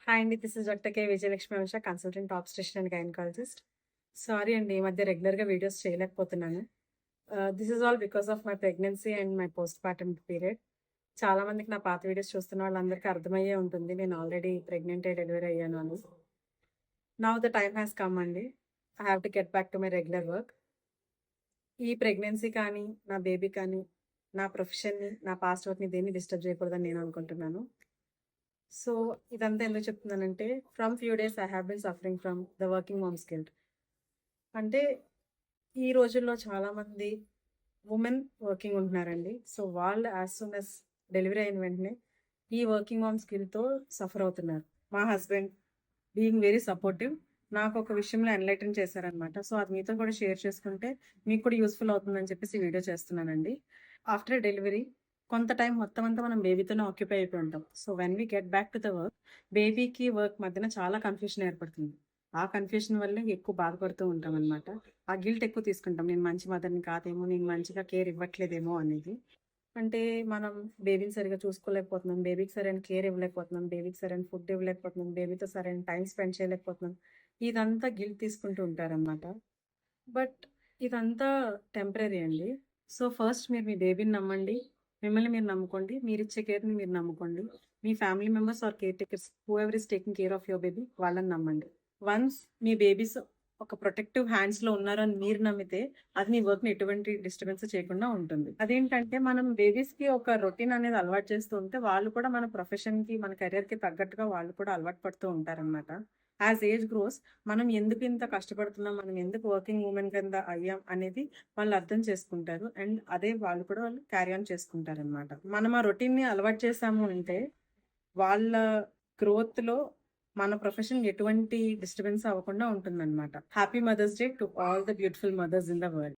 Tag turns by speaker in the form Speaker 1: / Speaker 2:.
Speaker 1: Hi అండి. This is doctor కే విజయలక్ష్మి వంశ, consultant obstetrician and gynaecologist. Sorry అండి, ఈ మధ్య రెగ్యులర్గా వీడియోస్ చేయలేకపోతున్నాను. This is all because of my pregnancy and my post partum period. చాలా మందికి నా పాత వీడియోస్ చూస్తున్న వాళ్ళందరికీ అర్థమయ్యే ఉంటుంది నేను ఆల్రెడీ ప్రెగ్నెంట్ అయ్యి డెలివరీ అయ్యాను అని. Now the time has come అండి. I have to get back to my regular work. ఈ ప్రెగ్నెన్సీ కానీ, నా బేబీ కానీ, నా ప్రొఫెషన్ని, నా పాస్ట్ వర్క్ని దేన్ని డిస్టర్బ్ చేయకూడదని నేను అనుకుంటున్నాను. సో ఇదంతా ఎందుకు చెప్తున్నానంటే, from few days I have been suffering from the working moms guilt. అంటే ఈ రోజుల్లో చాలామంది ఉమెన్ వర్కింగ్ ఉంటున్నారండి. సో వాళ్ళు యాజ్ సూన్ as డెలివరీ అయిన వెంటనే ఈ వర్కింగ్ మామ్స్ గిల్ట్తో సఫర్ అవుతున్నారు. మా హస్బెండ్ బీయింగ్ వెరీ సపోర్టివ్ నాకు ఒక విషయంలో ఎన్లైటన్ చేశారనమాట. సో అది మీతో కూడా షేర్ చేసుకుంటే మీకు కూడా యూస్ఫుల్ అవుతుందని చెప్పేసి వీడియో చేస్తున్నానండి. ఆఫ్టర్ డెలివరీ కొంత టైం మొత్తం అంతా మనం బేబీతోనే ఆక్యుపై అయిపోయి ఉంటాం. So when we get back to the work, బేబీకి వర్క్ మధ్యన చాలా కన్ఫ్యూషన్ ఏర్పడుతుంది. ఆ కన్ఫ్యూషన్ వల్లే ఎక్కువ బాధపడుతూ ఉంటాం అనమాట. ఆ గిల్ట్ ఎక్కువ తీసుకుంటాం, నేను మంచి మదర్ని కాదేమో, నేను మంచిగా కేర్ ఇవ్వట్లేదేమో అనేది. అంటే మనం బేబీని సరిగ్గా చూసుకోలేకపోతున్నాం, బేబీకి సరైన కేర్ ఇవ్వలేకపోతున్నాం, బేబీకి సరైన ఫుడ్ ఇవ్వలేకపోతున్నాం, బేబీతో సరైన టైం స్పెండ్ చేయలేకపోతున్నాం. ఇదంతా గిల్ట్ తీసుకుంటూ ఉంటారనమాట. బట్ ఇదంతా టెంపరరీ అండి. సో ఫస్ట్ మీరు మీ బేబీని నమ్మండి, మిమ్మల్ని మీరు నమ్ముకోండి, మీరిచ్చే కేర్ని మీరు నమ్ముకోండి. మీ family members are caretakers, whoever is taking care of your baby, వాళ్ళని నమ్మండి. వన్స్ మీ బేబీస్ ఒక ప్రొటెక్టివ్ హ్యాండ్స్లో ఉన్నారని మీరు నమ్మితే అది మీ వర్క్ని ఎటువంటి డిస్టర్బెన్స్ చేయకుండా ఉంటుంది. అదేంటంటే మనం బేబీస్కి ఒక రొటీన్ అనేది అలవాటు చేస్తూ ఉంటే వాళ్ళు కూడా మన ప్రొఫెషన్కి, మన కెరియర్కి తగ్గట్టుగా వాళ్ళు కూడా అలవాటు పడుతూ ఉంటారనమాట. యాజ్ ఏజ్ గ్రోస్ మనం ఎందుకు ఇంత కష్టపడుతున్నాం, మనం ఎందుకు వర్కింగ్ ఉమెన్ కింద అయ్యాం అనేది వాళ్ళు అర్థం చేసుకుంటారు. అండ్ అదే వాళ్ళు కూడా వాళ్ళు క్యారీ ఆన్ చేసుకుంటారు అనమాట. మనం ఆ రొటీన్ని అలవాటు చేసాము అంటే వాళ్ళ గ్రోత్లో మన ప్రొఫెషన్ ఎటువంటి డిస్టర్బెన్స్ అవ్వకుండా ఉంటుందన్నమాట. Happy mothers day to all the beautiful mothers in the world.